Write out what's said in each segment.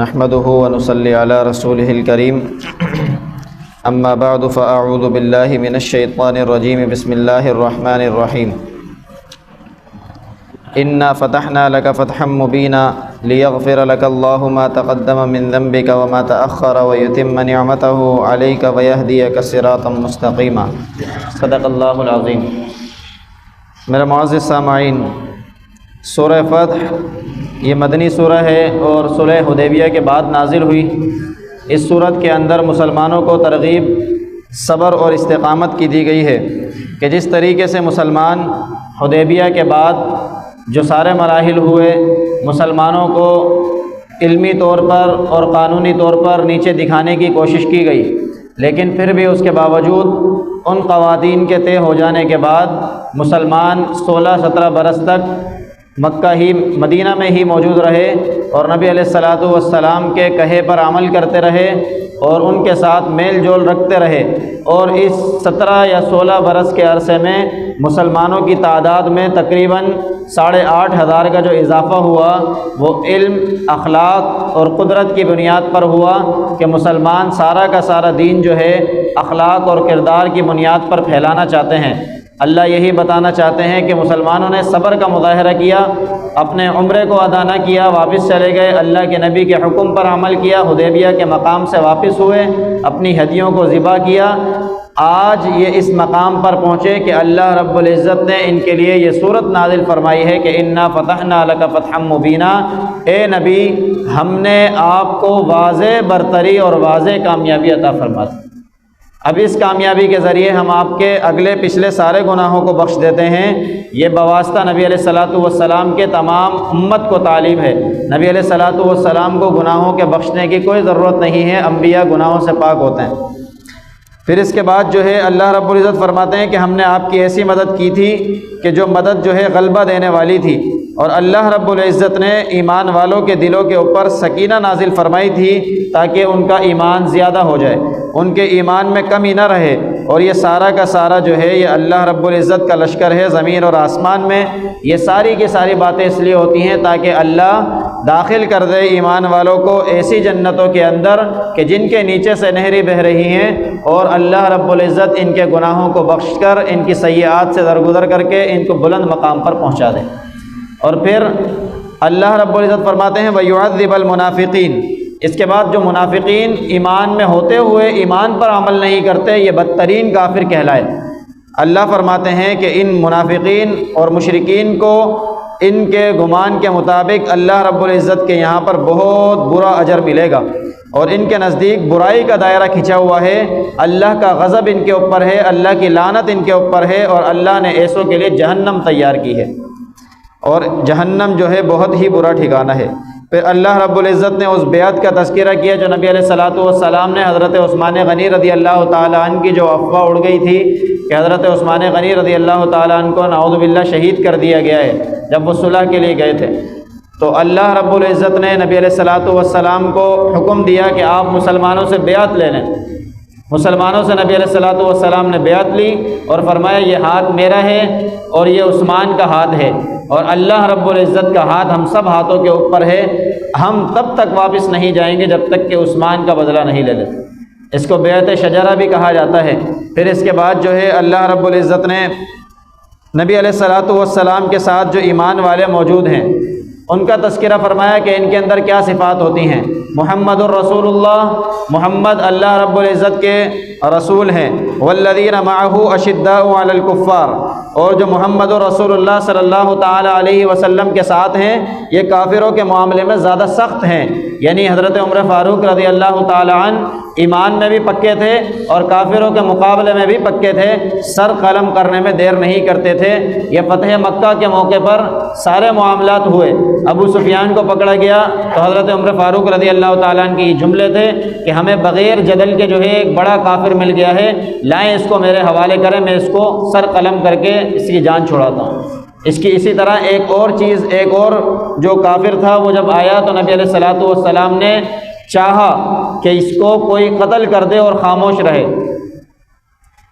نحمده ونصلي على رسوله الكريم اما بعد فاعوذ بالله من الشيطان الرجيم بسم الله الرحمن الرحيم انا فتحنا لك فتحا مبينا ليغفر لك الله ما تقدم من ذنبك وما تأخر ويتم نعمته عليك ويهديك صراطا مستقيما صدق اللہ العظیم۔ میرے معزز سامعین، سورہ فتح یہ مدنی سورہ ہے اور صلح حدیبیہ کے بعد نازل ہوئی۔ اس صورت کے اندر مسلمانوں کو ترغیب صبر اور استقامت کی دی گئی ہے کہ جس طریقے سے مسلمان حدیبیہ کے بعد جو سارے مراحل ہوئے، مسلمانوں کو علمی طور پر اور قانونی طور پر نیچے دکھانے کی کوشش کی گئی، لیکن پھر بھی اس کے باوجود ان قوانین کے طے ہو جانے کے بعد مسلمان 16-17 برس تک مکہ ہی مدینہ میں ہی موجود رہے اور نبی علیہ الصلاۃ والسلام کے کہے پر عمل کرتے رہے اور ان کے ساتھ میل جول رکھتے رہے، اور اس 17 یا 16 برس کے عرصے میں مسلمانوں کی تعداد میں تقریباً 8,500 کا جو اضافہ ہوا وہ علم، اخلاق اور قدرت کی بنیاد پر ہوا کہ مسلمان سارا کا سارا دین جو ہے اخلاق اور کردار کی بنیاد پر پھیلانا چاہتے ہیں۔ اللہ یہی بتانا چاہتے ہیں کہ مسلمانوں نے صبر کا مظاہرہ کیا، اپنے عمرے کو ادا نہ کیا، واپس چلے گئے، اللہ کے نبی کے حکم پر عمل کیا، حدیبیہ کے مقام سے واپس ہوئے، اپنی ہدیوں کو ذبح کیا۔ آج یہ اس مقام پر پہنچے کہ اللہ رب العزت نے ان کے لیے یہ صورت نازل فرمائی ہے کہ انا فتحنا لک فتحا مبینا، اے نبی ہم نے آپ کو واضح برتری اور واضح کامیابی عطا فرما دی۔ اب اس کامیابی کے ذریعے ہم آپ کے اگلے پچھلے سارے گناہوں کو بخش دیتے ہیں۔ یہ بواسطہ نبی علیہ الصلاۃ والسلام کے تمام امت کو تعلیم ہے۔ نبی علیہ الصلاۃ والسلام کو گناہوں کے بخشنے کی کوئی ضرورت نہیں ہے، انبیاء گناہوں سے پاک ہوتے ہیں۔ پھر اس کے بعد جو ہے اللہ رب العزت فرماتے ہیں کہ ہم نے آپ کی ایسی مدد کی تھی کہ جو مدد جو ہے غلبہ دینے والی تھی، اور اللہ رب العزت نے ایمان والوں کے دلوں کے اوپر سکینہ نازل فرمائی تھی تاکہ ان کا ایمان زیادہ ہو جائے، ان کے ایمان میں کمی نہ رہے۔ اور یہ سارا کا سارا جو ہے یہ اللہ رب العزت کا لشکر ہے زمین اور آسمان میں۔ یہ ساری کی ساری باتیں اس لیے ہوتی ہیں تاکہ اللہ داخل کر دے ایمان والوں کو ایسی جنتوں کے اندر کہ جن کے نیچے سے نہریں بہہ رہی ہیں، اور اللہ رب العزت ان کے گناہوں کو بخش کر ان کی سیئات سے درگزر کر کے ان کو بلند مقام پر پہنچا دے۔ اور پھر اللہ رب العزت فرماتے ہیں وَيُعَذِّبَ الْمُنَافِقِينَ، اس کے بعد جو منافقین ایمان میں ہوتے ہوئے ایمان پر عمل نہیں کرتے، یہ بدترین کافر کہلائے۔ اللہ فرماتے ہیں کہ ان منافقین اور مشرکین کو ان کے گمان کے مطابق اللہ رب العزت کے یہاں پر بہت برا اجر ملے گا، اور ان کے نزدیک برائی کا دائرہ کھنچا ہوا ہے، اللہ کا غضب ان کے اوپر ہے، اللہ کی لعنت ان کے اوپر ہے، اور اللہ نے ایسوں کے لیے جہنم تیار کی ہے، اور جہنم جو ہے بہت ہی برا ٹھکانہ ہے۔ پھر اللہ رب العزت نے اس بیعت کا تذکرہ کیا جو نبی علیہ الصلاۃ والسلام نے حضرت عثمان غنی رضی اللہ تعالیٰ عنہ کی جو افواہ اڑ گئی تھی کہ حضرت عثمان غنی رضی اللہ تعالیٰ عنہ کو نعوذ باللہ شہید کر دیا گیا ہے جب وہ صلح کے لیے گئے تھے، تو اللہ رب العزت نے نبی علیہ الصلاۃ والسلام کو حکم دیا کہ آپ مسلمانوں سے بیعت لے لیں۔ مسلمانوں سے نبی علیہ الصلاۃ والسلام نے بیعت لی اور فرمایا یہ ہاتھ میرا ہے اور یہ عثمان کا ہاتھ ہے، اور اللہ رب العزت کا ہاتھ ہم سب ہاتھوں کے اوپر ہے، ہم تب تک واپس نہیں جائیں گے جب تک کہ عثمان کا بدلہ نہیں لے لیتے۔ اس کو بیعت شجرہ بھی کہا جاتا ہے۔ پھر اس کے بعد جو ہے اللہ رب العزت نے نبی علیہ الصلاۃ والسلام کے ساتھ جو ایمان والے موجود ہیں ان کا تذکرہ فرمایا کہ ان کے اندر کیا صفات ہوتی ہیں۔ محمد الرسول اللہ، محمد اللہ رب العزت کے رسول ہیں۔ والذین معہ اشداء علی الکفار، اور جو محمد الرسول اللہ صلی اللہ تعالی علیہ وسلم کے ساتھ ہیں یہ کافروں کے معاملے میں زیادہ سخت ہیں، یعنی حضرت عمر فاروق رضی اللہ تعالی عنہ ایمان میں بھی پکے تھے اور کافروں کے مقابلے میں بھی پکے تھے، سر قلم کرنے میں دیر نہیں کرتے تھے۔ یہ فتح مکہ کے موقع پر سارے معاملات ہوئے، ابو سفیان کو پکڑا گیا تو حضرت عمر فاروق رضی اللہ تعالیٰ عنہ کے جملے تھے کہ ہمیں بغیر جدل کے جو ہے ایک بڑا کافر مل گیا ہے، لائیں اس کو میرے حوالے کریں، میں اس کو سر قلم کر کے اس کی جان چھڑاتا ہوں۔ اس کی اسی طرح ایک اور جو کافر تھا وہ جب آیا تو نبی علیہ الصلاۃ والسلام نے چاہا کہ اس کو کوئی قتل کر دے اور خاموش رہے،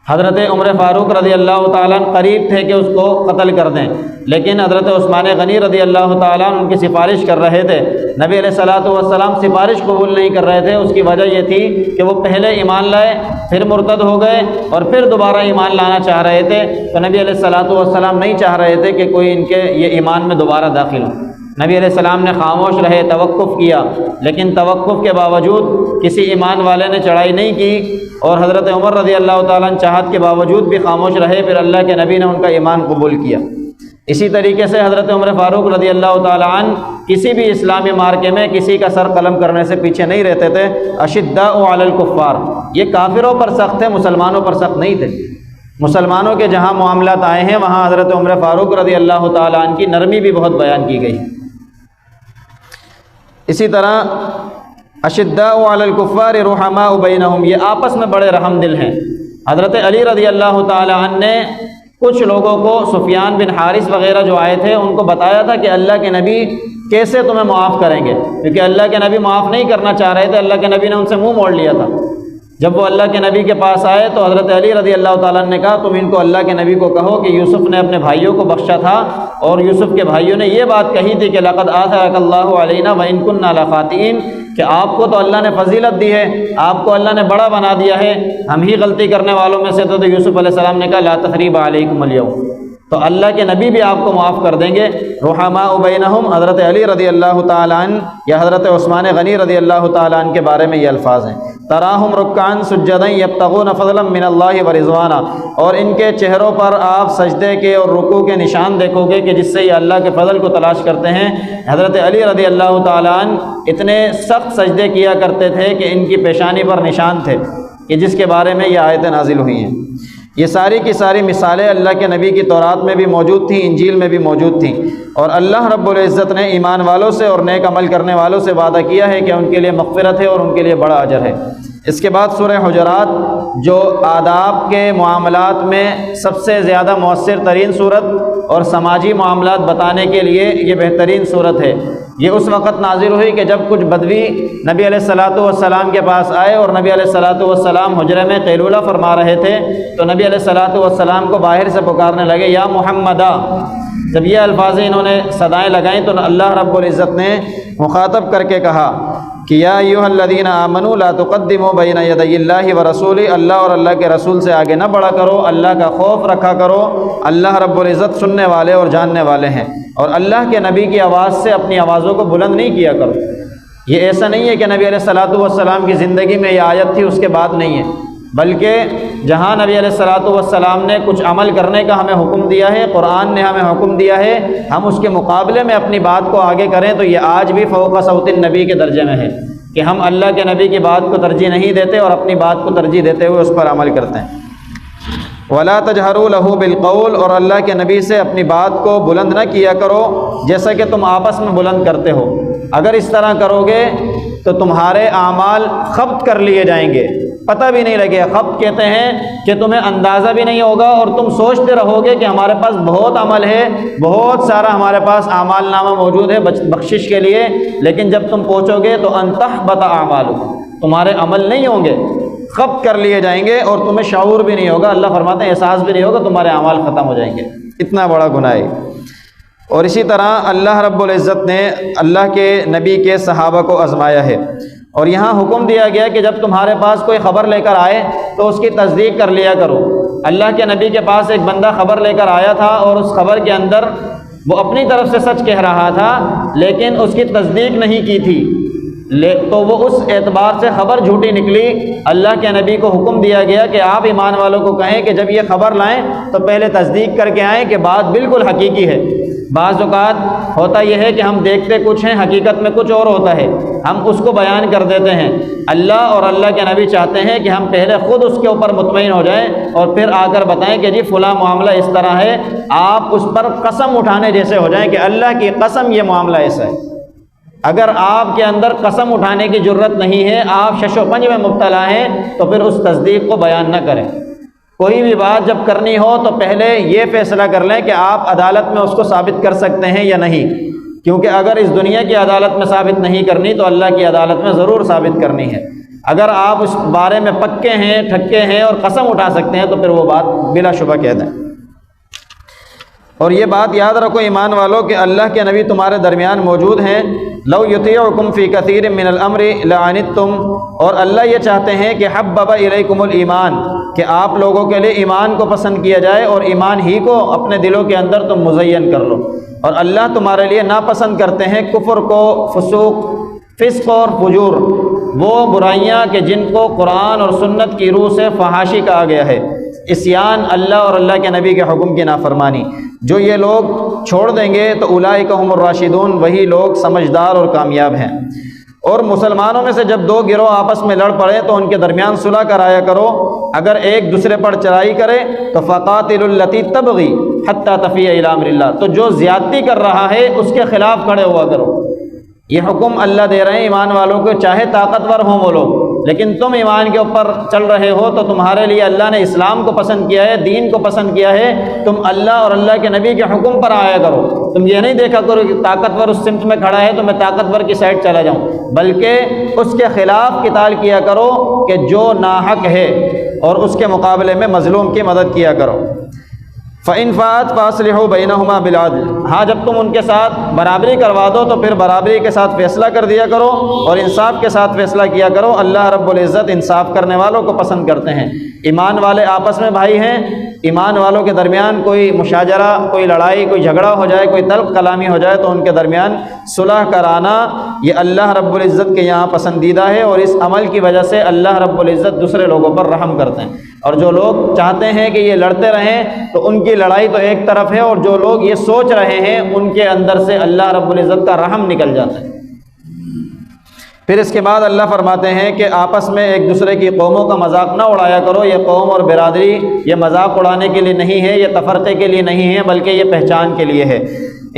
حضرت عمر فاروق رضی اللہ تعالیٰ عنہ قریب تھے کہ اس کو قتل کر دیں، لیکن حضرت عثمان غنی رضی اللہ تعالیٰ عنہ ان کی سفارش کر رہے تھے۔ نبی علیہ الصلوۃ والسلام سفارش قبول نہیں کر رہے تھے۔ اس کی وجہ یہ تھی کہ وہ پہلے ایمان لائے، پھر مرتد ہو گئے اور پھر دوبارہ ایمان لانا چاہ رہے تھے، تو نبی علیہ الصلوۃ والسلام نہیں چاہ رہے تھے کہ کوئی ان کے یہ ایمان میں دوبارہ داخل ہو۔ نبی علیہ السلام نے خاموش رہے، توقف کیا، لیکن توقف کے باوجود کسی ایمان والے نے چڑھائی نہیں کی، اور حضرت عمر رضی اللہ تعالیٰ عنہ چاہت کے باوجود بھی خاموش رہے، پھر اللہ کے نبی نے ان کا ایمان قبول کیا۔ اسی طریقے سے حضرت عمر فاروق رضی اللہ تعالیٰ عنہ کسی بھی اسلامی معرکے میں کسی کا سر قلم کرنے سے پیچھے نہیں رہتے تھے۔ اشداء علی الکفار، یہ کافروں پر سخت تھے، مسلمانوں پر سخت نہیں تھے۔ مسلمانوں کے جہاں معاملات آئے ہیں وہاں حضرت عمر فاروق رضی اللہ تعالیٰ عنہ کی نرمی بھی بہت بیان کی گئی۔ اسی طرح اشداء علی الکفار رحماء بینہم، یہ آپس میں بڑے رحم دل ہیں۔ حضرت علی رضی اللہ تعالی عنہ نے کچھ لوگوں کو، سفیان بن حارث وغیرہ جو آئے تھے، ان کو بتایا تھا کہ اللہ کے نبی کیسے تمہیں معاف کریں گے، کیونکہ اللہ کے نبی معاف نہیں کرنا چاہ رہے تھے۔ اللہ کے نبی نے ان سے منہ موڑ لیا تھا۔ جب وہ اللہ کے نبی کے پاس آئے تو حضرت علی رضی اللہ تعالیٰ نے کہا تم ان کو اللہ کے نبی کو کہو کہ یوسف نے اپنے بھائیوں کو بخشا تھا، اور یوسف کے بھائیوں نے یہ بات کہی تھی کہ لقد آثرک اللہ علینا وإن كنا لخاطئین، کہ آپ کو تو اللہ نے فضیلت دی ہے، آپ کو اللہ نے بڑا بنا دیا ہے، ہم ہی غلطی کرنے والوں میں سے تو یوسف علیہ السلام نے کہا لا تثریب علیکم اليوم، تو اللہ کے نبی بھی آپ کو معاف کر دیں گے۔ رحماء بینہم، حضرت علی رضی اللہ تعالیٰ عنہ یا حضرت عثمان غنی رضی اللہ تعالیٰ عنہ کے بارے میں یہ الفاظ ہیں۔ تراہم رکعاً سجداً یبتغون فضلا من اللہ ورضوانا، اور ان کے چہروں پر آپ سجدے کے اور رکوع کے نشان دیکھو گے کہ جس سے یہ اللہ کے فضل کو تلاش کرتے ہیں۔ حضرت علی رضی اللہ تعالیٰ عنہ اتنے سخت سجدے کیا کرتے تھے کہ ان کی پیشانی پر نشان تھے، کہ جس کے بارے میں یہ آیتیں نازل ہوئی ہیں۔ یہ ساری کی ساری مثالیں اللہ کے نبی کی تورات میں بھی موجود تھیں، انجیل میں بھی موجود تھیں، اور اللہ رب العزت نے ایمان والوں سے اور نیک عمل کرنے والوں سے وعدہ کیا ہے کہ ان کے لیے مغفرت ہے اور ان کے لیے بڑا اجر ہے۔ اس کے بعد سورہ حجرات، جو آداب کے معاملات میں سب سے زیادہ مؤثر ترین صورت اور سماجی معاملات بتانے کے لیے یہ بہترین صورت ہے۔ یہ اس وقت نازل ہوئی کہ جب کچھ بدوی نبی علیہ الصلوۃ والسلام کے پاس آئے، اور نبی علیہ الصلوۃ والسلام حجرے میں قیلولہ فرما رہے تھے، تو نبی علیہ الصلوۃ والسلام کو باہر سے پکارنے لگے یا محمدہ۔ جب یہ الفاظ انہوں نے صدائیں لگائیں تو اللہ رب العزت نے مخاطب کر کے کہا کہ یا ایھا الذین آمنوا لا تقدموا بین یدی اللہ ورسولہ، اللہ اور اللہ کے رسول سے آگے نہ بڑھا کرو، اللہ کا خوف رکھا کرو۔ اللہ رب العزت سننے والے اور جاننے والے ہیں، اور اللہ کے نبی کی آواز سے اپنی آوازوں کو بلند نہیں کیا کرو۔ یہ ایسا نہیں ہے کہ نبی علیہ الصلوۃ والسلام کی زندگی میں یہ آیت تھی اس کے بعد نہیں ہے، بلکہ جہاں نبی علیہ الصلوۃ والسلام نے کچھ عمل کرنے کا ہمیں حکم دیا ہے، قرآن نے ہمیں حکم دیا ہے، ہم اس کے مقابلے میں اپنی بات کو آگے کریں، تو یہ آج بھی فوق صوت النبی کے درجے میں ہے کہ ہم اللہ کے نبی کی بات کو ترجیح نہیں دیتے اور اپنی بات کو ترجیح دیتے ہوئے اس پر عمل کرتے ہیں۔ وَلَا تَجْهَرُوا لَهُ بِالْقَوْلِ، اور اللہ کے نبی سے اپنی بات کو بلند نہ کیا کرو جیسا کہ تم آپس میں بلند کرتے ہو۔ اگر اس طرح کرو گے تو تمہارے اعمال خبط کر لیے جائیں گے، پتہ بھی نہیں لگے۔ خبط کہتے ہیں کہ تمہیں اندازہ بھی نہیں ہوگا اور تم سوچتے رہو گے کہ ہمارے پاس بہت عمل ہے، بہت سارا ہمارے پاس اعمال نامہ موجود ہے بخشش کے لیے، لیکن جب تم پہنچو گے تو انتحبط اعمالکم، تمہارے عمل نہیں ہوں گے، خبط کر لیے جائیں گے، اور تمہیں شعور بھی نہیں ہوگا، اللہ فرماتے ہیں احساس بھی نہیں ہوگا، تمہارے اعمال ختم ہو جائیں گے۔ اتنا بڑا گناہ ہے۔ اور اسی طرح اللہ رب العزت نے اللہ کے نبی کے صحابہ کو آزمایا ہے، اور یہاں حکم دیا گیا کہ جب تمہارے پاس کوئی خبر لے کر آئے تو اس کی تصدیق کر لیا کرو۔ اللہ کے نبی کے پاس ایک بندہ خبر لے کر آیا تھا، اور اس خبر کے اندر وہ اپنی طرف سے سچ کہہ رہا تھا، لیکن اس کی تصدیق نہیں کی تھی، تو وہ اس اعتبار سے خبر جھوٹی نکلی۔ اللہ کے نبی کو حکم دیا گیا کہ آپ ایمان والوں کو کہیں کہ جب یہ خبر لائیں تو پہلے تصدیق کر کے آئیں کہ بات بالکل حقیقی ہے۔ بعض اوقات ہوتا یہ ہے کہ ہم دیکھتے کچھ ہیں، حقیقت میں کچھ اور ہوتا ہے، ہم اس کو بیان کر دیتے ہیں۔ اللہ اور اللہ کے نبی چاہتے ہیں کہ ہم پہلے خود اس کے اوپر مطمئن ہو جائیں اور پھر آ کر بتائیں کہ جی فلاں معاملہ اس طرح ہے، آپ اس پر قسم اٹھانے جیسے ہو جائیں کہ اللہ کی قسم یہ معاملہ ایسا ہے۔ اگر آپ کے اندر قسم اٹھانے کی جرت نہیں ہے، آپ شش و پنج میں مبتلا ہیں، تو پھر اس تصدیق کو بیان نہ کریں۔ کوئی بھی بات جب کرنی ہو تو پہلے یہ فیصلہ کر لیں کہ آپ عدالت میں اس کو ثابت کر سکتے ہیں یا نہیں، کیونکہ اگر اس دنیا کی عدالت میں ثابت نہیں کرنی تو اللہ کی عدالت میں ضرور ثابت کرنی ہے۔ اگر آپ اس بارے میں پکے ہیں، ٹھکے ہیں اور قسم اٹھا سکتے ہیں تو پھر وہ بات بلا شبہ کہہ دیں۔ اور یہ بات یاد رکھو ایمان والو کہ اللہ کے نبی تمہارے درمیان موجود ہیں۔ لو یطیعکم فی کثیر من الامر لعنتم، اور اللہ یہ چاہتے ہیں کہ حبب الیکم الایمان، کہ آپ لوگوں کے لیے ایمان کو پسند کیا جائے اور ایمان ہی کو اپنے دلوں کے اندر تم مزین کر لو، اور اللہ تمہارے لیے ناپسند کرتے ہیں کفر کو، فسوق، فسق اور فجور، وہ برائیاں کہ جن کو قرآن اور سنت کی روح سے فحاشی کہا گیا ہے، عصیان اللہ اور اللہ کے نبی کے حکم کی نافرمانی۔ جو یہ لوگ چھوڑ دیں گے تو اولئک هم الراشدون، وہی لوگ سمجھدار اور کامیاب ہیں۔ اور مسلمانوں میں سے جب دو گروہ آپس میں لڑ پڑے تو ان کے درمیان صلح کرایا کرو، اگر ایک دوسرے پر چڑھائی کرے تو فقاتلوا التی تبغی حتی تفیء الی امر اللہ، تو جو زیادتی کر رہا ہے اس کے خلاف کھڑے ہوا کرو۔ یہ حکم اللہ دے رہے ہیں ایمان والوں کو، چاہے طاقتور ہوں وہ لوگ، لیکن تم ایمان کے اوپر چل رہے ہو تو تمہارے لیے اللہ نے اسلام کو پسند کیا ہے، دین کو پسند کیا ہے، تم اللہ اور اللہ کے نبی کے حکم پر آیا کرو۔ تم یہ نہیں دیکھا کرو کہ طاقتور اس سمت میں کھڑا ہے تو میں طاقتور کی سائڈ چلا جاؤں، بلکہ اس کے خلاف قتال کیا کرو کہ جو ناحق ہے، اور اس کے مقابلے میں مظلوم کی مدد کیا کرو۔ فَإِنْ فَاءَتْ فَأَصْلِحُوا بَيْنَهُمَا بِالْعَدْلِ، ہاں جب تم ان کے ساتھ برابری کروا دو تو پھر برابری کے ساتھ فیصلہ کر دیا کرو اور انصاف کے ساتھ فیصلہ کیا کرو۔ اللہ رب العزت انصاف کرنے والوں کو پسند کرتے ہیں۔ ایمان والے آپس میں بھائی ہیں، ایمان والوں کے درمیان کوئی مشاجرہ، کوئی لڑائی، کوئی جھگڑا ہو جائے، کوئی تلخ کلامی ہو جائے تو ان کے درمیان صلح کرانا یہ اللہ رب العزت کے یہاں پسندیدہ ہے، اور اس عمل کی وجہ سے اللہ رب العزت دوسرے لوگوں پر رحم کرتے ہیں۔ اور جو لوگ چاہتے ہیں کہ یہ لڑتے رہیں تو ان کی لڑائی تو ایک طرف ہے، اور جو لوگ یہ سوچ رہے ہیں ان کے اندر سے اللہ رب العزت کا رحم نکل جاتا ہے۔ پھر اس کے بعد اللہ فرماتے ہیں کہ آپس میں ایک دوسرے کی قوموں کا مذاق نہ اڑایا کرو۔ یہ قوم اور برادری یہ مذاق اڑانے کے لیے نہیں ہے، یہ تفرقے کے لیے نہیں ہے، بلکہ یہ پہچان کے لیے ہے۔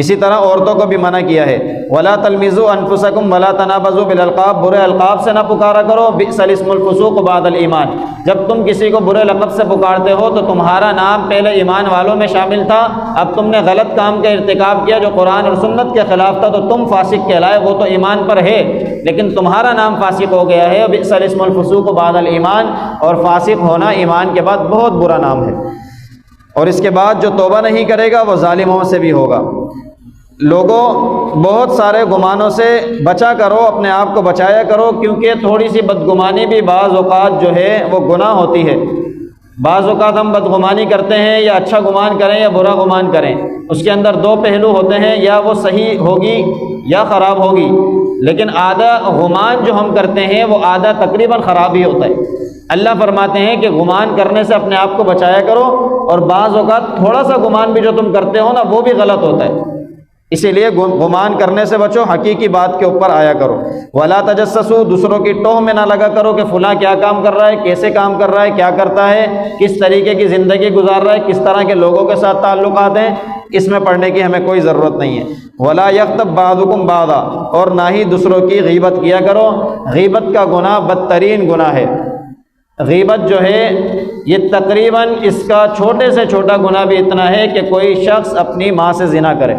اسی طرح عورتوں کو بھی منع کیا ہے، وَلَا تَلْمِزُوا أَنفُسَكُمْ وَلَا تَنَابَزُوا بِالْأَلْقَابِ، برے القاب سے نہ پکارا کرو، بِئْسَ الِاسْمُ الْفُسُوقُ بَعْدَ الْإِيمَانِ، جب تم کسی کو برے لقب سے پکارتے ہو تو تمہارا نام پہلے ایمان والوں میں شامل تھا، اب تم نے غلط کام کا ارتکاب کیا جو قرآن اور سنت کے خلاف تھا تو تم فاسق کہلائے۔ وہ تو ایمان پر ہے لیکن تمہارا نام فاسق ہو گیا ہے، بِئْسَ الِاسْمُ الْفُسُوقُ بَعْدَ الْإِيمَانِ، اور فاسق ہونا ایمان کے بعد بہت برا نام ہے۔ اور اس کے بعد جو توبہ نہیں کرے گا وہ ظالموں سے بھی ہوگا۔ لوگوں بہت سارے گمانوں سے بچا کرو، اپنے آپ کو بچایا کرو، کیونکہ تھوڑی سی بدگمانی بھی بعض اوقات جو ہے وہ گناہ ہوتی ہے۔ بعض اوقات ہم بدگمانی کرتے ہیں، یا اچھا گمان کریں یا برا گمان کریں، اس کے اندر دو پہلو ہوتے ہیں، یا وہ صحیح ہوگی یا خراب ہوگی، لیکن آدھا گمان جو ہم کرتے ہیں وہ آدھا تقریباً خراب ہی ہوتا ہے۔ اللہ فرماتے ہیں کہ گمان کرنے سے اپنے آپ کو بچایا کرو، اور بعض اوقات تھوڑا سا گمان بھی جو تم کرتے ہو نا وہ بھی غلط ہوتا ہے، اسی لیے گمان کرنے سے بچو، حقیقی بات کے اوپر آیا کرو۔ وَلَا تَجَسَّسُوا، دوسروں کی ٹوہ میں نہ لگا کرو کہ فلاں کیا کام کر رہا ہے، کیسے کام کر رہا ہے، کیا کرتا ہے، کس طریقے کی زندگی گزار رہا ہے، کس طرح کے لوگوں کے ساتھ تعلقات ہیں، اس میں پڑھنے کی ہمیں کوئی ضرورت نہیں ہے۔ وَلَا يَغْتَبْ بَعْضُكُمْ بَعْضًا، اور نہ ہی دوسروں کی غیبت کیا کرو۔ غیبت کا گناہ بدترین گناہ ہے۔ غیبت جو ہے یہ تقریباً اس کا چھوٹے سے چھوٹا گناہ بھی اتنا ہے کہ کوئی شخص اپنی ماں سے زنا کرے۔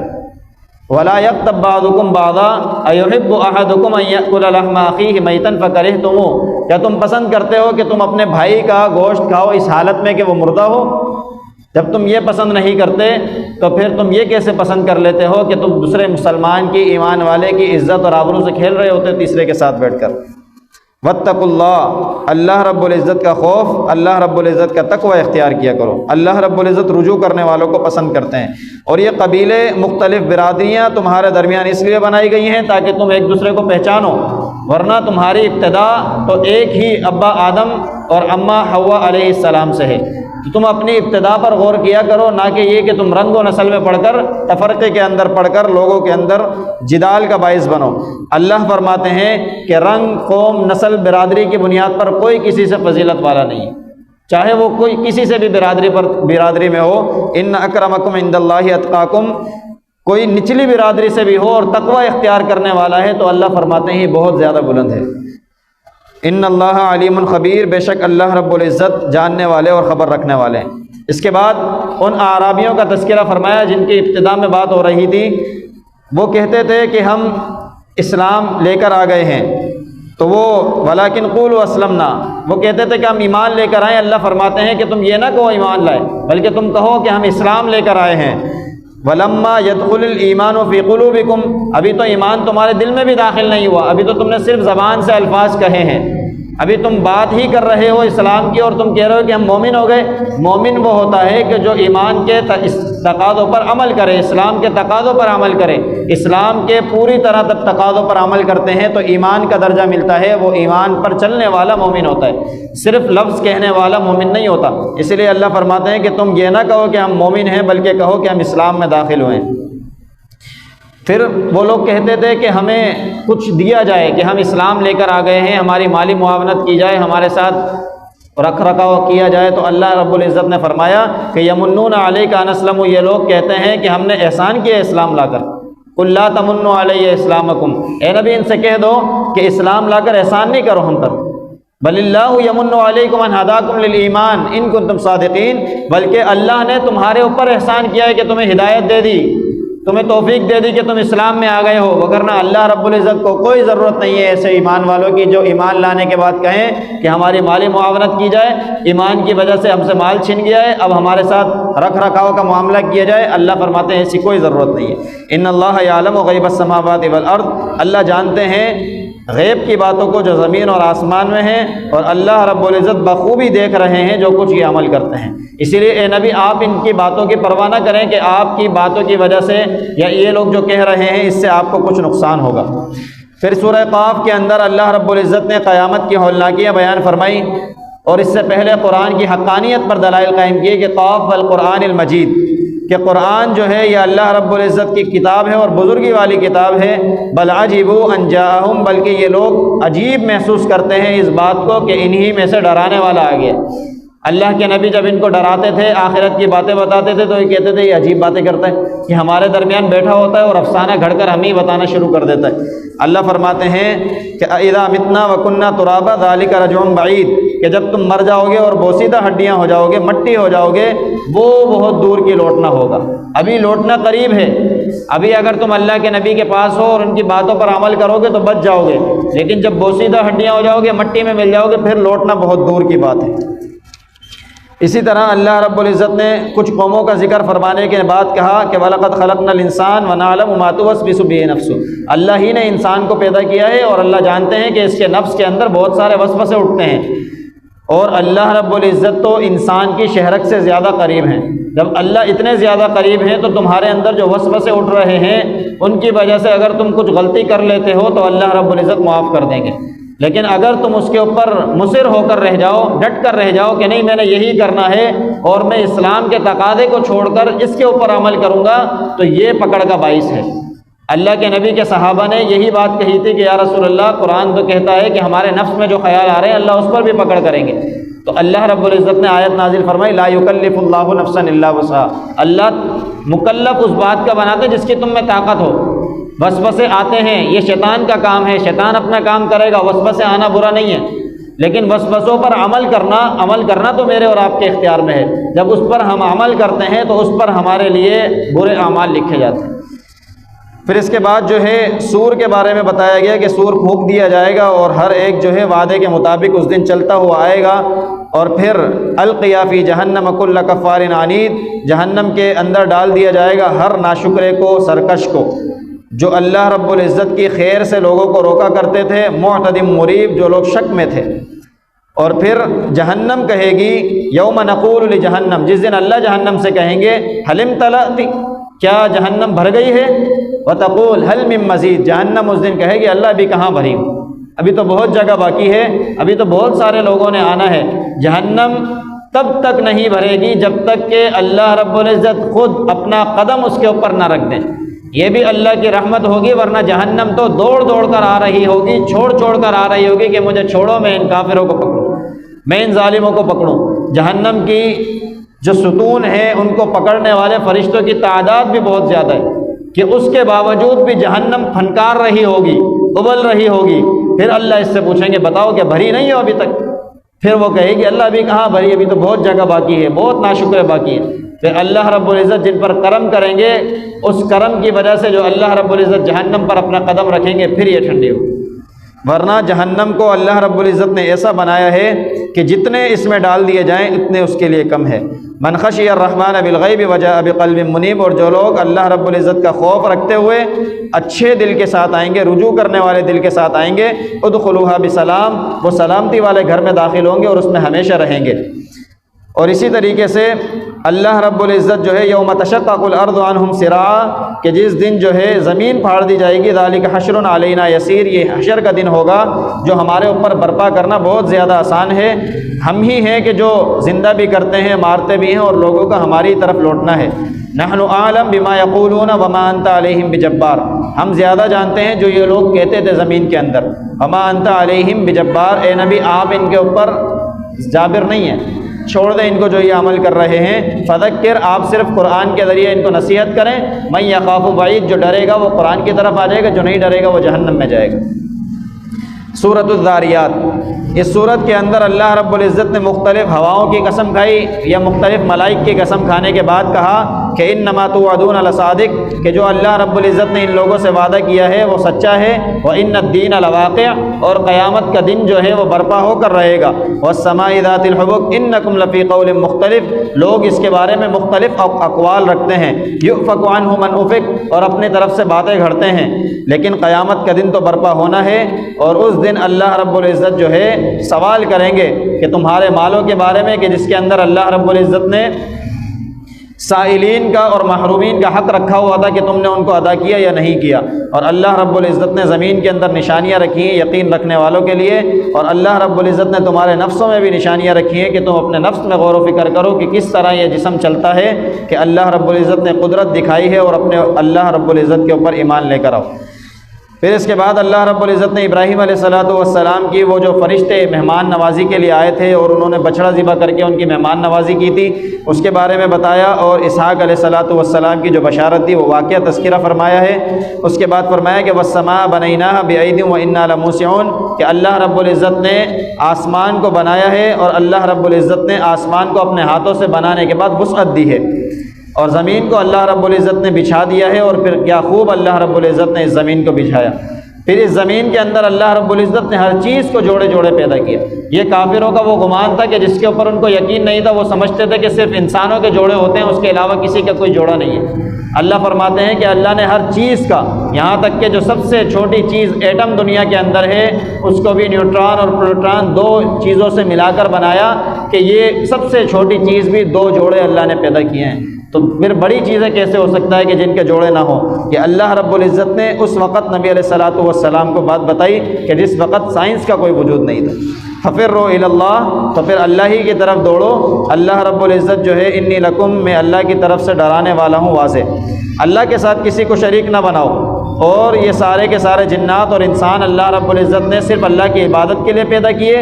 وَلَا يَغْتَبْ بَعْضُكُمْ بَعْضًا أَيُحِبُّ أَحَدُكُمْ أَن يَأْكُلَ لَحْمَ أَخِيهِ مَيْتًا فَكَرِهْتُمُوهُ، کیا تم پسند کرتے ہو کہ تم اپنے بھائی کا گوشت کھاؤ اس حالت میں کہ وہ مردہ ہو؟ جب تم یہ پسند نہیں کرتے تو پھر تم یہ کیسے پسند کر لیتے ہو کہ تم دوسرے مسلمان کی، ایمان والے کی عزت اور آبرو سے کھیل رہے ہوتے تیسرے کے ساتھ بیٹھ کر۔ واتقوا اللہ، اللہ رب العزت کا خوف، اللہ رب العزت کا تقوی اختیار کیا کرو۔ اللہ رب العزت رجوع کرنے والوں کو پسند کرتے ہیں، اور یہ قبیلے، مختلف برادریاں تمہارے درمیان اس لیے بنائی گئی ہیں تاکہ تم ایک دوسرے کو پہچانو، ورنہ تمہاری ابتدا تو ایک ہی ابا آدم اور اماں حوا علیہ السلام سے ہے۔ تو تم اپنی ابتدا پر غور کیا کرو، نہ کہ یہ کہ تم رنگ و نسل میں پڑھ کر، تفرقے کے اندر پڑھ کر لوگوں کے اندر جدال کا باعث بنو۔ اللہ فرماتے ہیں کہ رنگ، قوم، نسل، برادری کی بنیاد پر کوئی کسی سے فضیلت والا نہیں ہے، چاہے وہ کوئی کسی سے بھی برادری میں ہو۔ ان اکرمکم عند اللہ اتقاکم، کوئی نچلی برادری سے بھی ہو اور تقوی اختیار کرنے والا ہے تو اللہ فرماتے ہیں بہت زیادہ بلند ہے۔ ان اللہ علیم خبیر، بے شک اللہ رب العزت جاننے والے اور خبر رکھنے والے ہیں۔ اس کے بعد ان اعرابیوں کا تذکرہ فرمایا جن کی ابتدا میں بات ہو رہی تھی۔ وہ کہتے تھے کہ ہم اسلام لے کر آ گئے ہیں، تو وہ ولیکن قولوا اسلمنا، وہ کہتے تھے کہ ہم ایمان لے کر آئے۔ اللہ فرماتے ہیں کہ تم یہ نہ کہو ایمان لائے، بلکہ تم کہو کہ ہم اسلام لے کر آئے ہیں۔ ولما يدخل الایمان فی قلوبکم، ابھی تو ایمان تمہارے دل میں بھی داخل نہیں ہوا، ابھی تو تم نے صرف زبان سے الفاظ کہے ہیں، ابھی تم بات ہی کر رہے ہو اسلام کی اور تم کہہ رہے ہو کہ ہم مومن ہو گئے۔ مومن وہ ہوتا ہے کہ جو ایمان کے تقاضوں پر عمل کرے، اسلام کے تقاضوں پر عمل کرے، اسلام کے پوری طرح تقاضوں پر عمل کرتے ہیں تو ایمان کا درجہ ملتا ہے، وہ ایمان پر چلنے والا مومن ہوتا ہے، صرف لفظ کہنے والا مومن نہیں ہوتا۔ اس لیے اللہ فرماتے ہیں کہ تم یہ نہ کہو کہ ہم مومن ہیں، بلکہ کہو کہ ہم اسلام میں داخل ہوئے ہیں۔ پھر وہ لوگ کہتے تھے کہ ہمیں کچھ دیا جائے، کہ ہم اسلام لے کر آ گئے ہیں، ہماری مالی معاونت کی جائے، ہمارے ساتھ رکھ رکھاؤ کیا جائے۔ تو اللہ رب العزت نے فرمایا کہ یمنون علیک ان اسلموا، یہ لوگ کہتے ہیں کہ ہم نے احسان کیا اسلام لا کر۔ قل لا تمنوا علی اسلامکم، اے نبی ان سے کہہ دو کہ اسلام لا کر احسان نہیں کرو ہم پر۔ بل اللہ یمن علیکم ان ہداکم للایمان ان کنتم صادقین، بلکہ اللہ نے تمہارے اوپر احسان کیا ہے کہ تمہیں ہدایت دے دی، تمہیں توفیق دے دی کہ تم اسلام میں آ گئے ہو، وگرنہ اللہ رب العزت کو کوئی ضرورت نہیں ہے ایسے ایمان والوں کی جو ایمان لانے کے بعد کہیں کہ ہماری مالی معاونت کی جائے، ایمان کی وجہ سے ہم سے مال چھن گیا ہے، اب ہمارے ساتھ رکھ رکھاؤ کا معاملہ کیا جائے۔ اللہ فرماتے ہیں ایسی کوئی ضرورت نہیں ہے۔ ان اللہ یعلم غیب السماوات والارض، اللہ جانتے ہیں غیب کی باتوں کو جو زمین اور آسمان میں ہیں، اور اللہ رب العزت بخوبی دیکھ رہے ہیں جو کچھ یہ عمل کرتے ہیں۔ اسی لیے اے نبی آپ ان کی باتوں کی پرواہ نہ کریں کہ آپ کی باتوں کی وجہ سے یا یہ لوگ جو کہہ رہے ہیں اس سے آپ کو کچھ نقصان ہوگا۔ پھر سورہ قاف کے اندر اللہ رب العزت نے قیامت کی ہولناکیاں بیان فرمائی، اور اس سے پہلے قرآن کی حقانیت پر دلائل قائم کیے کہ قاف والقرآن المجید، کہ قرآن جو ہے یہ اللہ رب العزت کی کتاب ہے اور بزرگی والی کتاب ہے۔ بل عجبوا ان جاءہم، بلکہ یہ لوگ عجیب محسوس کرتے ہیں اس بات کو کہ انہی میں سے ڈرانے والا آ گیا۔ اللہ کے نبی جب ان کو ڈراتے تھے، آخرت کی باتیں بتاتے تھے، تو یہ کہتے تھے یہ عجیب باتیں کرتا ہے، کہ ہمارے درمیان بیٹھا ہوتا ہے اور افسانہ گھڑ کر ہمیں بتانا شروع کر دیتا ہے۔ اللہ فرماتے ہیں کہ اذا متنا وکنا ترابا ذلک رجع بعید، کہ جب تم مر جاؤ گے اور بوسیدہ ہڈیاں ہو جاؤ گے، مٹی ہو جاؤ گے، وہ بہت دور کی لوٹنا ہوگا، ابھی لوٹنا قریب ہے۔ ابھی اگر تم اللہ کے نبی کے پاس ہو اور ان کی باتوں پر عمل کرو گے تو بچ جاؤ گے، لیکن جب بوسیدہ ہڈیاں ہو جاؤ گے، مٹی میں مل جاؤ گے، پھر لوٹنا بہت دور کی بات ہے۔ اسی طرح اللہ رب العزت نے کچھ قوموں کا ذکر فرمانے کے بعد کہا کہ وَلَقَدْ خَلَقْنَا الْإِنسَانَ وَنَعْلَمُ مَا تُوَسْوِسُ بِهِ نَفْسُهُ، اللہ ہی نے انسان کو پیدا کیا ہے اور اللہ جانتے ہیں کہ اس کے نفس کے اندر بہت سارے وسوسے اٹھتے ہیں، اور اللہ رب العزت تو انسان کی شہرک سے زیادہ قریب ہیں۔ جب اللہ اتنے زیادہ قریب ہیں تو تمہارے اندر جو وسوسے اٹھ رہے ہیں ان کی وجہ سے اگر تم کچھ غلطی کر لیتے ہو تو اللہ رب العزت معاف کر دیں گے، لیکن اگر تم اس کے اوپر مصر ہو کر رہ جاؤ، ڈٹ کر رہ جاؤ کہ نہیں میں نے یہی کرنا ہے اور میں اسلام کے تقاضے کو چھوڑ کر اس کے اوپر عمل کروں گا، تو یہ پکڑ کا باعث ہے۔ اللہ کے نبی کے صحابہ نے یہی بات کہی تھی کہ یا رسول اللہ قرآن تو کہتا ہے کہ ہمارے نفس میں جو خیال آ رہے ہیں اللہ اس پر بھی پکڑ کریں گے، تو اللہ رب العزت نے آیت نازل فرمائی لا یکلف اللہ نفسا الا وسعها، اللہ مکلف اس بات کا بناتے جس کی تم میں طاقت ہو۔ وسوسے آتے ہیں، یہ شیطان کا کام ہے، شیطان اپنا کام کرے گا، وسوسے آنا برا نہیں ہے، لیکن وسوسوں پر عمل کرنا تو میرے اور آپ کے اختیار میں ہے۔ جب اس پر ہم عمل کرتے ہیں تو اس پر ہمارے لیے برے اعمال لکھے جاتے ہیں۔ پھر اس کے بعد جو ہے سور کے بارے میں بتایا گیا کہ سور پھونک دیا جائے گا اور ہر ایک جو ہے وعدے کے مطابق اس دن چلتا ہوا آئے گا، اور پھر القیا فی جہنم کل کفار عنید، جہنم کے اندر ڈال دیا جائے گا ہر ناشکرے کو، سرکش کو، جو اللہ رب العزت کی خیر سے لوگوں کو روکا کرتے تھے، معتدم مریب، جو لوگ شک میں تھے۔ اور پھر جہنم کہے گی یوم نقول لجہنم، جس دن اللہ جہنم سے کہیں گے حل امتلأت، کیا جہنم بھر گئی ہے؟ وتقول حل من مزید، جہنم اس دن کہے گی اللہ ابھی کہاں بھری، ابھی تو بہت جگہ باقی ہے، ابھی تو بہت سارے لوگوں نے آنا ہے۔ جہنم تب تک نہیں بھرے گی جب تک کہ اللہ رب العزت خود اپنا قدم اس کے اوپر نہ رکھ دیں، یہ بھی اللہ کی رحمت ہوگی، ورنہ جہنم تو دوڑ دوڑ کر آ رہی ہوگی، چھوڑ چھوڑ کر آ رہی ہوگی کہ مجھے چھوڑو، میں ان کافروں کو پکڑوں، میں ان ظالموں کو پکڑوں۔ جہنم کی جو ستون ہیں ان کو پکڑنے والے فرشتوں کی تعداد بھی بہت زیادہ ہے، کہ اس کے باوجود بھی جہنم پھنکار رہی ہوگی، ابل رہی ہوگی۔ پھر اللہ اس سے پوچھیں گے بتاؤ کہ بھری نہیں ہو ابھی تک؟ پھر وہ کہے گی اللہ ابھی کہاں بھری، ابھی تو بہت جگہ باقی ہے، بہت ناشکرے باقی ہیں۔ پھر اللہ رب العزت جن پر کرم کریں گے، اس کرم کی وجہ سے جو اللہ رب العزت جہنم پر اپنا قدم رکھیں گے، پھر یہ ٹھنڈی ہو۔ ورنہ جہنم کو اللہ رب العزت نے ایسا بنایا ہے کہ جتنے اس میں ڈال دیے جائیں اتنے اس کے لیے کم ہے۔ من خشی الرحمن بالغیب وجاء بقلب منیب، اور جو لوگ اللہ رب العزت کا خوف رکھتے ہوئے اچھے دل کے ساتھ آئیں گے، رجوع کرنے والے دل کے ساتھ آئیں گے، ادخلوها بسلام، وہ سلامتی والے گھر میں داخل ہوں گے اور اس میں ہمیشہ رہیں گے۔ اور اسی طریقے سے اللہ رب العزت جو ہے یوم تشقق الارض عنہم سراعا، کہ جس دن جو ہے زمین پھاڑ دی جائے گی، ذالک حشر علینا یسیر، یہ حشر کا دن ہوگا جو ہمارے اوپر برپا کرنا بہت زیادہ آسان ہے۔ ہم ہی ہیں کہ جو زندہ بھی کرتے ہیں، مارتے بھی ہیں، اور لوگوں کا ہماری طرف لوٹنا ہے۔ نحن اعلم بما یقولون وما انت علیہم بجبار، ہم زیادہ جانتے ہیں جو یہ لوگ کہتے تھے زمین کے اندر۔ وما انت علیہم بجبار، اے نبی آپ ان کے اوپر جابر نہیں ہیں، چھوڑ دیں ان کو جو یہ عمل کر رہے ہیں۔ فذکر، آپ صرف قرآن کے ذریعے ان کو نصیحت کریں۔ من یخاف وعید، جو ڈرے گا وہ قرآن کی طرف آ جائے گا، جو نہیں ڈرے گا وہ جہنم میں جائے گا۔ سورۃ الذاریات، اس صورت کے اندر اللہ رب العزت نے مختلف ہواؤں کی قسم کھائی یا مختلف ملائک کی قسم کھانے کے بعد کہا کہ انما توعدون لصادق، کہ جو اللہ رب العزت نے ان لوگوں سے وعدہ کیا ہے وہ سچا ہے۔ وان الدین لواقع، اور قیامت کا دن جو ہے وہ برپا ہو کر رہے گا۔ والسماء ذات الحبک انکم لفی قول مختلف، لوگ اس کے بارے میں مختلف اقوال رکھتے ہیں۔ یؤفک عنہ من افک، اور اپنے طرف سے باتیں گھڑتے ہیں، لیکن قیامت کا دن تو برپا ہونا ہے، اور اس دن اللہ رب العزت جو ہے سوال کریں گے کہ تمہارے مالوں کے بارے میں، کہ جس کے اندر اللہ رب العزت نے سائلین کا اور محرومین کا حق رکھا ہوا تھا کہ تم نے ان کو ادا کیا یا نہیں کیا۔ اور اللہ رب العزت نے زمین کے اندر نشانیاں رکھی ہیں یقین رکھنے والوں کے لیے، اور اللہ رب العزت نے تمہارے نفسوں میں بھی نشانیاں رکھی ہیں کہ تم اپنے نفس میں غور و فکر کرو کہ کس طرح یہ جسم چلتا ہے، کہ اللہ رب العزت نے قدرت دکھائی ہے، اور اپنے اللہ رب العزت کے اوپر ایمان لے کر آؤ۔ پھر اس کے بعد اللہ رب العزت نے ابراہیم علیہ السلام کی وہ جو فرشتے مہمان نوازی کے لیے آئے تھے اور انہوں نے بچڑا ذبح کر کے ان کی مہمان نوازی کی تھی، اس کے بارے میں بتایا، اور اسحاق علیہ السلام کی جو بشارت تھی وہ واقعہ تذکرہ فرمایا ہے۔ اس کے بعد فرمایا کہ والسماء بنیناها بأید وإنا لموسعون، کہ اللہ رب العزت نے آسمان کو بنایا ہے، اور اللہ رب العزت نے آسمان کو اپنے ہاتھوں سے بنانے کے بعد وسعت دی ہے، اور زمین کو اللہ رب العزت نے بچھا دیا ہے، اور پھر کیا خوب اللہ رب العزت نے اس زمین کو بچھایا۔ پھر اس زمین کے اندر اللہ رب العزت نے ہر چیز کو جوڑے جوڑے پیدا کیا۔ یہ کافروں کا وہ گمان تھا کہ جس کے اوپر ان کو یقین نہیں تھا، وہ سمجھتے تھے کہ صرف انسانوں کے جوڑے ہوتے ہیں، اس کے علاوہ کسی کا کوئی جوڑا نہیں ہے۔ اللہ فرماتے ہیں کہ اللہ نے ہر چیز کا، یہاں تک کہ جو سب سے چھوٹی چیز ایٹم دنیا کے اندر ہے، اس کو بھی نیوٹران اور پروٹون دو چیزوں سے ملا کر بنایا، کہ یہ سب سے چھوٹی چیز بھی دو جوڑے اللہ نے پیدا کیے ہیں، تو پھر بڑی چیزیں کیسے ہو سکتا ہے کہ جن کے جوڑے نہ ہوں۔ یہ اللہ رب العزت نے اس وقت نبی علیہ السلام کو بات بتائی کہ جس وقت سائنس کا کوئی وجود نہیں تھا۔ ففروا الی اللہ، تو پھر اللہ ہی کی طرف دوڑو۔ اللہ رب العزت جو ہے انی لکم، میں اللہ کی طرف سے ڈرانے والا ہوں واضح۔ اللہ کے ساتھ کسی کو شریک نہ بناؤ، اور یہ سارے کے سارے جنات اور انسان اللہ رب العزت نے صرف اللہ کی عبادت کے لیے پیدا کیے،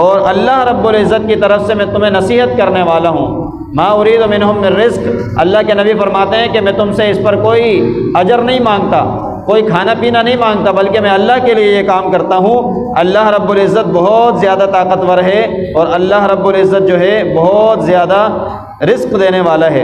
اور اللہ رب العزت کی طرف سے میں تمہیں نصیحت کرنے والا ہوں۔ ما ارید منہم من رزق، اللہ کے نبی فرماتے ہیں کہ میں تم سے اس پر کوئی اجر نہیں مانگتا، کوئی کھانا پینا نہیں مانگتا، بلکہ میں اللہ کے لیے یہ کام کرتا ہوں۔ اللہ رب العزت بہت زیادہ طاقتور ہے، اور اللہ رب العزت جو ہے بہت زیادہ رزق دینے والا ہے۔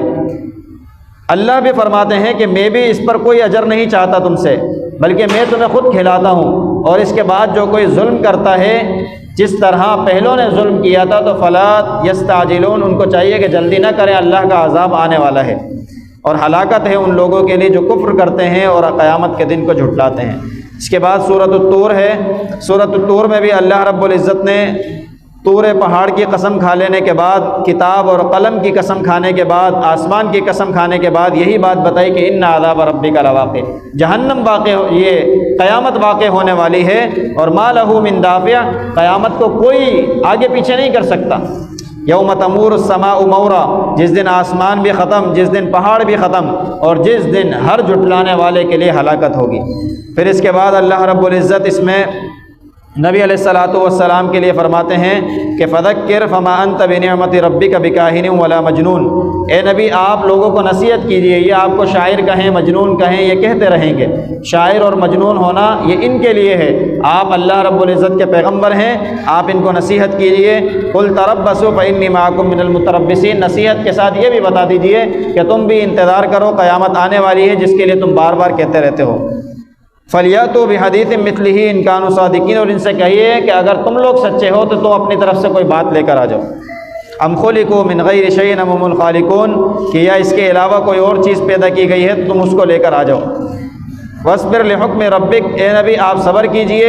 اللہ بھی فرماتے ہیں کہ میں بھی اس پر کوئی اجر نہیں چاہتا تم سے، بلکہ میں تمہیں خود کھلاتا ہوں، اور اس کے بعد جو کوئی ظلم کرتا ہے، جس طرح پہلوں نے ظلم کیا تھا، تو فلا یستعجلون، ان کو چاہیے کہ جلدی نہ کریں، اللہ کا عذاب آنے والا ہے، اور ہلاکت ہے ان لوگوں کے لیے جو کفر کرتے ہیں اور قیامت کے دن کو جھٹلاتے ہیں۔ اس کے بعد سورۃ الطور ہے۔ سورۃ الطور میں بھی اللہ رب العزت نے طور پہاڑ کی قسم کھا لینے کے بعد، کتاب اور قلم کی قسم کھانے کے بعد، آسمان کی قسم کھانے کے بعد یہی بات بتائی کہ ان عذاب ربک لواقع، جہنم واقع، یہ قیامت واقع ہونے والی ہے، اور ما لہ من دافع، قیامت کو کوئی آگے پیچھے نہیں کر سکتا۔ یوم تمور السماء مورا، جس دن آسمان بھی ختم، جس دن پہاڑ بھی ختم، اور جس دن ہر جھٹلانے والے کے لیے ہلاکت ہوگی۔ پھر اس کے بعد اللہ رب العزت اس میں نبی علیہ السلام کے لیے فرماتے ہیں کہ فذکر فما انت بنعمت ربک بکاہن ولا مجنون، اے نبی آپ لوگوں کو نصیحت کیجیے، یہ آپ کو شاعر کہیں مجنون کہیں یہ کہتے رہیں گے، شاعر اور مجنون ہونا یہ ان کے لیے ہے، آپ اللہ رب العزت کے پیغمبر ہیں، آپ ان کو نصیحت کیجیے۔ قل تربصوا فانی معکم من المتربصین، نصیحت کے ساتھ یہ بھی بتا دیجیے کہ تم بھی انتظار کرو، قیامت آنے والی ہے جس کے لیے تم بار بار کہتے رہتے ہو۔ فَلْيَأْتُوا بِحَدِيثٍ مِثْلِهِ إِن كَانُوا صَادِقِينَ، اور ان سے کہیے کہ اگر تم لوگ سچے ہو تو تم اپنی طرف سے کوئی بات لے کر آ جاؤ۔ ام خلقوا من غیر شیء ام هم الخالقون، کہ یا اس کے علاوہ کوئی اور چیز پیدا کی گئی ہے تو تم اس کو لے کر آ جاؤ۔ وَاصْبِرْ لِحُکْمِ رَبِّكَ، اے نبی آپ صبر کیجئے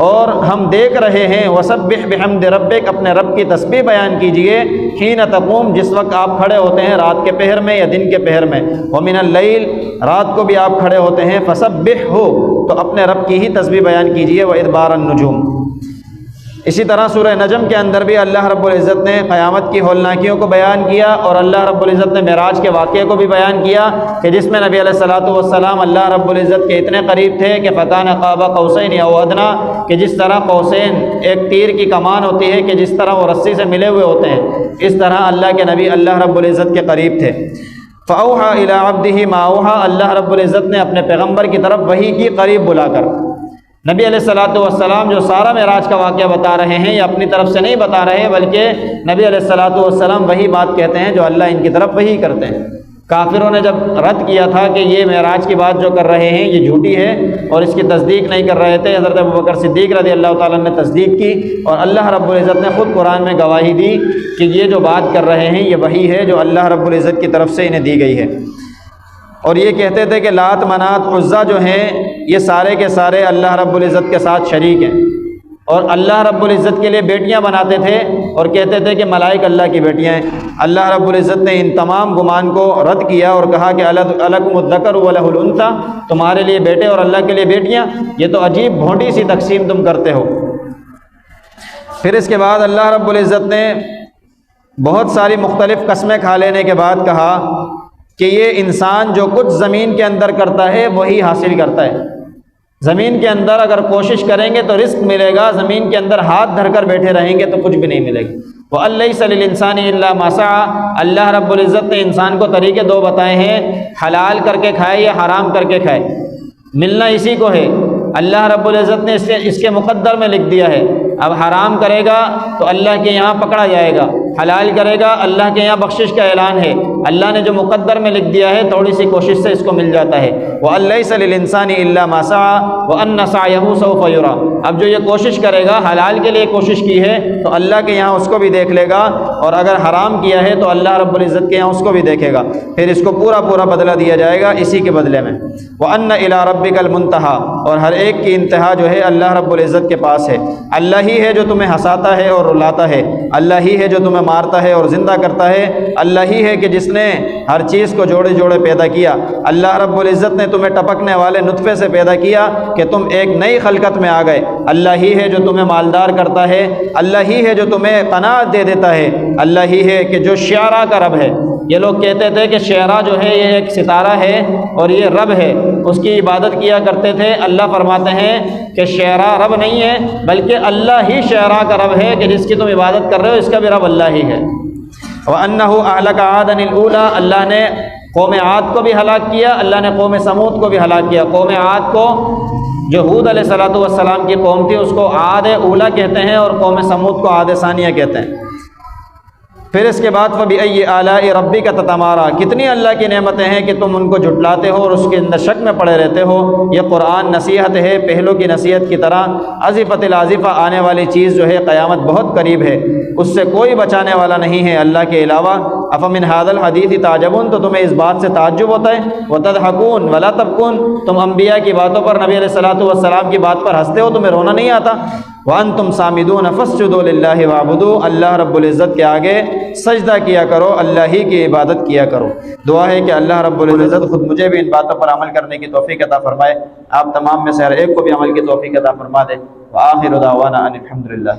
اور ہم دیکھ رہے ہیں وَسَبِّحْ بِحَمْدِ رَبِّكَ، اپنے رب کی تسبیح بیان کیجئے، حین تقوم، جس وقت آپ کھڑے ہوتے ہیں رات کے پہر میں یا دن کے پہر میں، وَمِنَ اللَّيْلِ، رات کو بھی آپ کھڑے ہوتے ہیں، فَسَبِّحْهُ، تو اپنے رب کی ہی تسبیح بیان کیجئے، وَإِدْبَارَ النُّجُومِ۔ اسی طرح سورہ نجم کے اندر بھی اللہ رب العزت نے قیامت کی ہولناکیوں کو بیان کیا، اور اللہ رب العزت نے معراج کے واقعے کو بھی بیان کیا کہ جس میں نبی علیہ الصلوۃ والسلام اللہ رب العزت کے اتنے قریب تھے کہ فکان قاب قوسین او ادنیٰ، کہ جس طرح قوسین ایک تیر کی کمان ہوتی ہے کہ جس طرح وہ رسی سے ملے ہوئے ہوتے ہیں، اس طرح اللہ کے نبی اللہ رب العزت کے قریب تھے۔ فأوحى إلى عبده ما أوحى، اللہ رب العزت نے اپنے پیغمبر کی طرف وحی کی قریب بلا کر۔ نبی علیہ الصلوۃ والسلام جو سارا معراج کا واقعہ بتا رہے ہیں یہ اپنی طرف سے نہیں بتا رہے، بلکہ نبی علیہ الصلوۃ والسلام وہی بات کہتے ہیں جو اللہ ان کی طرف وحی کرتے ہیں۔ کافروں نے جب رد کیا تھا کہ یہ معراج کی بات جو کر رہے ہیں یہ جھوٹی ہے اور اس کی تصدیق نہیں کر رہے تھے، حضرت ابوبکر صدیق رضی اللہ تعالیٰ نے تصدیق کی، اور اللہ رب العزت نے خود قرآن میں گواہی دی کہ یہ جو بات کر رہے ہیں یہ وحی ہے جو اللہ رب العزت کی طرف سے انہیں دی گئی ہے۔ اور یہ کہتے تھے کہ لات، منات، عزا جو ہیں یہ سارے کے سارے اللہ رب العزت کے ساتھ شریک ہیں، اور اللہ رب العزت کے لیے بیٹیاں بناتے تھے اور کہتے تھے کہ ملائک اللہ کی بیٹیاں ہیں۔ اللہ رب العزت نے ان تمام گمان کو رد کیا اور کہا کہ الکم الذکر ولہ الانثیٰ، تمہارے لیے بیٹے اور اللہ کے لیے بیٹیاں، یہ تو عجیب بھونڈی سی تقسیم تم کرتے ہو۔ پھر اس کے بعد اللہ رب العزت نے بہت ساری مختلف قسمیں کھا لینے کے بعد کہا کہ یہ انسان جو کچھ زمین کے اندر کرتا ہے وہی حاصل کرتا ہے۔ زمین کے اندر اگر کوشش کریں گے تو رزق ملے گا، زمین کے اندر ہاتھ دھر کر بیٹھے رہیں گے تو کچھ بھی نہیں ملے گا۔ وَأَلَّيْسَ لِلْإِنسَانِ إِلَّا مَا سَعَىٰ، اللہ رب العزت نے انسان کو طریقے دو بتائے ہیں، حلال کر کے کھائے یا حرام کر کے کھائے، ملنا اسی کو ہے۔ اللہ رب العزت نے اس کے مقدر میں لکھ دیا ہے، اب حرام کرے گا تو اللہ کے یہاں پکڑا جائے گا، حلال کرے گا اللہ کے یہاں بخشش کا اعلان ہے۔ اللہ نے جو مقدر میں لکھ دیا ہے تھوڑی سی کوشش سے اس کو مل جاتا ہے۔ وَأَلَّيْسَ لِلْإِنسَانِ إِلَّا مَا سَعَىٰ وَأَنَّ سَعْيَهُ سَوْفَ يُرَىٰ، اب جو یہ کوشش کرے گا، حلال کے لیے کوشش کی ہے تو اللہ کے یہاں اس کو بھی دیکھ لے گا، اور اگر حرام کیا ہے تو اللہ رب العزت کے یہاں اس کو بھی دیکھے گا، پھر اس کو پورا پورا بدلہ دیا جائے گا اسی کے بدلے میں۔ وَأَنَّ إِلَىٰ رَبِّكَ الْمُنتَهَىٰ، اور ہر ایک کی انتہا جو ہے اللہ رب العزت کے پاس ہے۔ اللہ ہی ہے جو تمہیں ہنساتا ہے اور رلاتا ہے، اللہ ہی ہے جو تمہیں مارتا ہے اور زندہ کرتا ہے، اللہ ہی ہے کہ جس نے ہر چیز کو جوڑے جوڑے پیدا کیا۔ اللہ رب العزت نے تمہیں ٹپکنے والے نطفے سے پیدا کیا کہ تم ایک نئی خلقت میں آ گئے۔ اللہ ہی ہے جو تمہیں مالدار کرتا ہے، اللہ ہی ہے جو تمہیں قناعت دے دیتا ہے، اللہ ہی ہے کہ جو شعراء کا رب ہے۔ یہ لوگ کہتے تھے کہ شعراء جو ہے یہ ایک ستارہ ہے اور یہ رب ہے، اس کی عبادت کیا کرتے تھے۔ اللہ فرماتے ہیں کہ شعراء رب نہیں ہے بلکہ اللہ ہی شعراء کا رب ہے کہ جس کی تم عبادت کر رہے ہو اس کا بھی رب اللہ ہی ہے۔ وَأَنَّهُ أَهْلَكَ عَادًا الْأُولَىٰ، اللہ نے قوم عاد کو بھی ہلاک کیا، اللہ نے قوم سمود کو بھی ہلاک کیا۔ قوم عاد کو جو ہود علیہ الصلوۃ والسلام کی قوم تھی اس کو عاد اولا کہتے ہیں، اور قوم سمود کو عاد ثانیہ کہتے ہیں۔ پھر اس کے بعد فَبِأَيِّ آلَاءِ رَبِّكَ تَتَمَارَىٰ، کتنی اللہ کی نعمتیں ہیں کہ تم ان کو جھٹلاتے ہو اور اس کے اندر شک میں پڑے رہتے ہو۔ یہ قرآن نصیحت ہے پہلو کی نصیحت کی طرح۔ عزفت العازفہ، آنے والی چیز جو ہے قیامت بہت قریب ہے، اس سے کوئی بچانے والا نہیں ہے اللہ کے علاوہ۔ افمن ھذا الحدیث تعجبون، تو تمہیں اس بات سے تعجب ہوتا ہے۔ وتضحکون ولا تبکون، تم انبیاء کی باتوں پر، نبی علیہ الصلوۃ والسلام کی بات پر ہنستے ہو، تمہیں رونا نہیں آتا۔ وانتم سامدون فاسجدوا للہ واعبدوا، اللہ رب العزت کے آگے سجدہ کیا کرو، اللہ ہی کی عبادت کیا کرو۔ دعا ہے کہ اللہ رب العزت خود مجھے بھی ان باتوں پر عمل کرنے کی توفیق عطا فرمائے، آپ تمام میں سے ہر ایک کو بھی عمل کی توفیق عطا فرما دے۔ وآخر دعوانا ان الحمد للہ۔